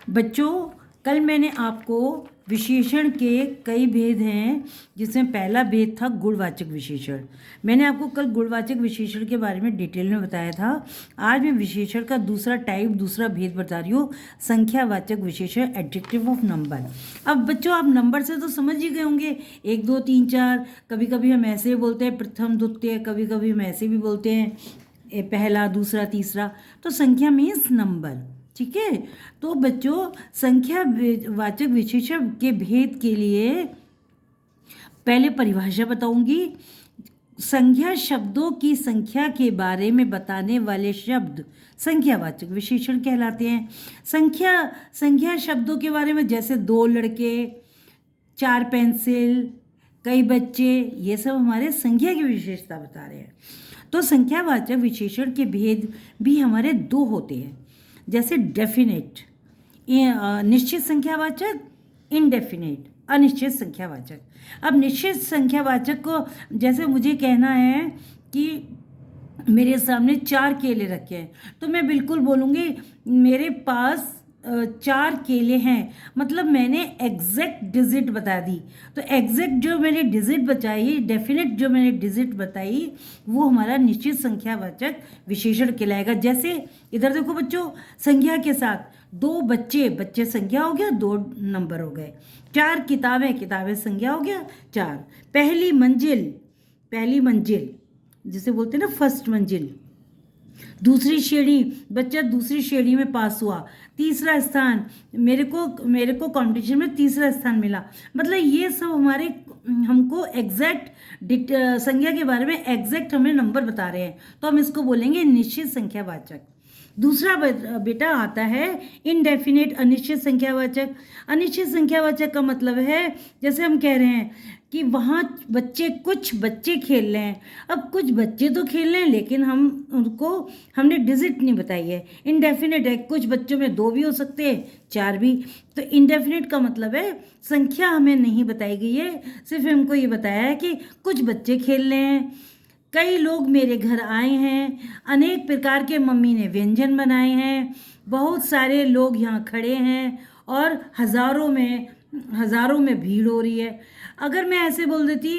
बच्चों, कल मैंने आपको विशेषण के कई भेद हैं, जिसमें पहला भेद था गुणवाचक विशेषण। मैंने आपको कल गुणवाचक विशेषण के बारे में डिटेल में बताया था। आज मैं विशेषण का दूसरा टाइप, दूसरा भेद बता रही हूँ, संख्यावाचक विशेषण, एडजेक्टिव ऑफ नंबर। अब बच्चों, आप नंबर से तो समझ ही गए होंगे, 1 2 3 4। कभी कभी हम ऐसे बोलते हैं प्रथम द्वितीय, कभी कभी हम ऐसे भी बोलते हैं पहला दूसरा तीसरा। तो संख्या मीन्स नंबर, ठीक है। तो बच्चों, संख्या वाचक विशेषण के भेद के लिए पहले परिभाषा बताऊंगी। संख्या शब्दों की संख्या के बारे में बताने वाले शब्द संख्यावाचक विशेषण कहलाते हैं। संख्या शब्दों के बारे में, जैसे 2 लड़के, 4 पेंसिल, कई बच्चे, ये सब हमारे संख्या की विशेषता बता रहे हैं। तो संख्यावाचक विशेषण के भेद भी हमारे 2 होते हैं, जैसे डेफिनेट, निश्चित संख्यावाचक, इनडेफिनेट, अनिश्चित संख्यावाचक। अब निश्चित संख्यावाचक को, जैसे मुझे कहना है कि मेरे सामने 4 केले रखे हैं, तो मैं बिल्कुल बोलूँगी मेरे पास 4 केले हैं, मतलब मैंने एग्जैक्ट डिजिट बता दी। तो एग्जैक्ट जो मैंने डिजिट बताई, डेफिनेट जो मैंने डिजिट बताई, वो हमारा निश्चित संख्यावाचक विशेषण कहलाएगा। जैसे इधर देखो बच्चों, संख्या के साथ 2 बच्चे, बच्चे संख्या हो गया, 2 नंबर हो गए। 4 किताबें, किताबें संख्या हो गया, 4। पहली मंजिल जिसे बोलते हैं ना फर्स्ट मंजिल। दूसरी श्रेणी, बच्चा दूसरी श्रेणी में पास हुआ। तीसरा स्थान, मेरे को कंपटीशन में तीसरा स्थान मिला। मतलब ये सब हमारे, हमको एग्जैक्ट संख्या के बारे में एग्जैक्ट हमें नंबर बता रहे हैं, तो हम इसको बोलेंगे निश्चित संख्यावाचक। दूसरा बेटा आता है इनडेफिनेट, अनिश्चित संख्यावाचक। अनिश्चित संख्यावाचक का मतलब है, जैसे हम कह रहे हैं कि वहाँ कुछ बच्चे खेल रहे हैं। अब कुछ बच्चे तो खेल रहे हैं, लेकिन हमने डिजिट नहीं बताई है। इनडेफिनेट है, कुछ बच्चों में 2 भी हो सकते हैं, 4 भी। तो इनडेफिनेट का मतलब है संख्या हमें नहीं बताई गई है, सिर्फ हमको ये बताया है कि कुछ बच्चे खेल रहे हैं। कई लोग मेरे घर आए हैं, अनेक प्रकार के मम्मी ने व्यंजन बनाए हैं, बहुत सारे लोग यहाँ खड़े हैं और हज़ारों में भीड़ हो रही है। अगर मैं ऐसे बोल देती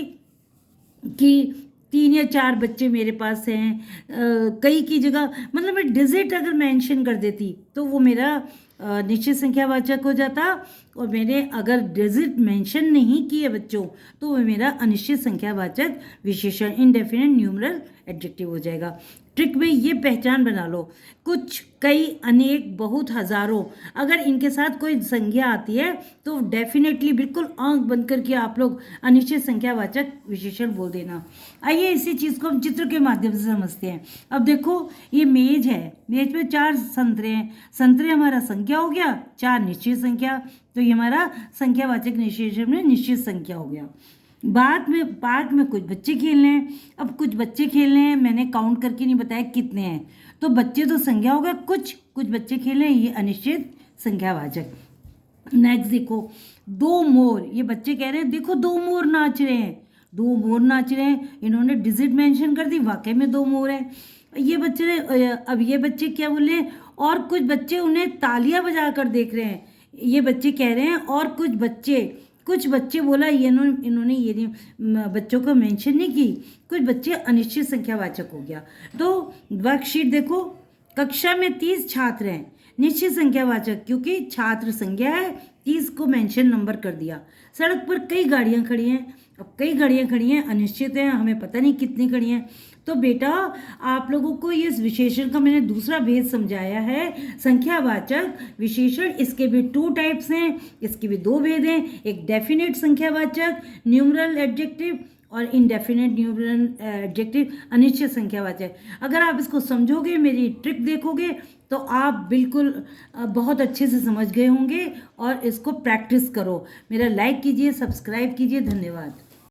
कि 3 या 4 बच्चे मेरे पास हैं, कई की जगह, मतलब मैं डिजिट अगर मेंशन कर देती, तो वो मेरा निश्चित संख्यावाचक हो जाता। और मैंने अगर डिजिट मेंशन नहीं किए बच्चों, तो वो मेरा अनिश्चित संख्यावाचक विशेषण, इनडेफिनेट न्यूमरल एडजेक्टिव हो जाएगा। ट्रिक में ये पहचान बना लो, कुछ, कई, अनेक, बहुत, हजारों, अगर इनके साथ कोई संख्या आती है तो डेफिनेटली बिल्कुल आंख बंद करके आप लोग अनिश्चित संख्यावाचक विशेषण बोल देना। आइए इसी चीज़ को हम चित्र के माध्यम से समझते हैं। अब देखो, ये मेज है, मेज पे 4 संतरे हैं। संतरे हमारा संख्या हो गया, 4 निश्चित संख्या, तो ये हमारा संख्यावाचक विशेषण में निश्चित संख्या हो गया। पार्क में कुछ बच्चे खेल रहे हैं। अब कुछ बच्चे खेल रहे हैं, मैंने काउंट करके नहीं बताया कितने हैं, तो बच्चे तो संख्या हो गया, कुछ बच्चे खेल रहे हैं, ये अनिश्चित संख्यावाचक। नेक्स्ट देखो, 2 मोर, ये बच्चे कह रहे हैं देखो 2 मोर नाच रहे हैं, 2 मोर नाच रहे हैं, इन्होंने डिजिट मेंशन कर दी, वाकई में 2 मोर है। अब ये बच्चे क्या बोले, और कुछ बच्चे उन्हें तालियां बजा कर देख रहे हैं। ये बच्चे कह रहे हैं और कुछ बच्चे बोला, इन्होंने ये नहीं, बच्चों को मेंशन नहीं की, कुछ बच्चे अनिश्चित संख्यावाचक हो गया। तो वर्कशीट देखो, कक्षा में 30 छात्र हैं, निश्चित संख्यावाचक क्योंकि छात्र संख्या है, 30 को मेंशन नंबर कर दिया। सड़क पर कई गाड़ियां खड़ी हैं, अब कई गाड़ियां खड़ी हैं, अनिश्चित है, हमें पता नहीं कितनी खड़ी हैं। तो बेटा, आप लोगों को ये विशेषण का मैंने दूसरा भेद समझाया है, संख्यावाचक विशेषण। इसके भी 2 टाइप्स हैं, इसके भी 2 भेद हैं, एक डेफिनेट संख्यावाचक न्यूमरल एडजेक्टिव और इनडेफिनेट न्यूमरल एडजेक्टिव अनिश्चित संख्यावाचक। अगर आप इसको समझोगे, मेरी ट्रिक देखोगे, तो आप बिल्कुल बहुत अच्छे से समझ गए होंगे। और इसको प्रैक्टिस करो। मेरा लाइक कीजिए, सब्सक्राइब कीजिए। धन्यवाद।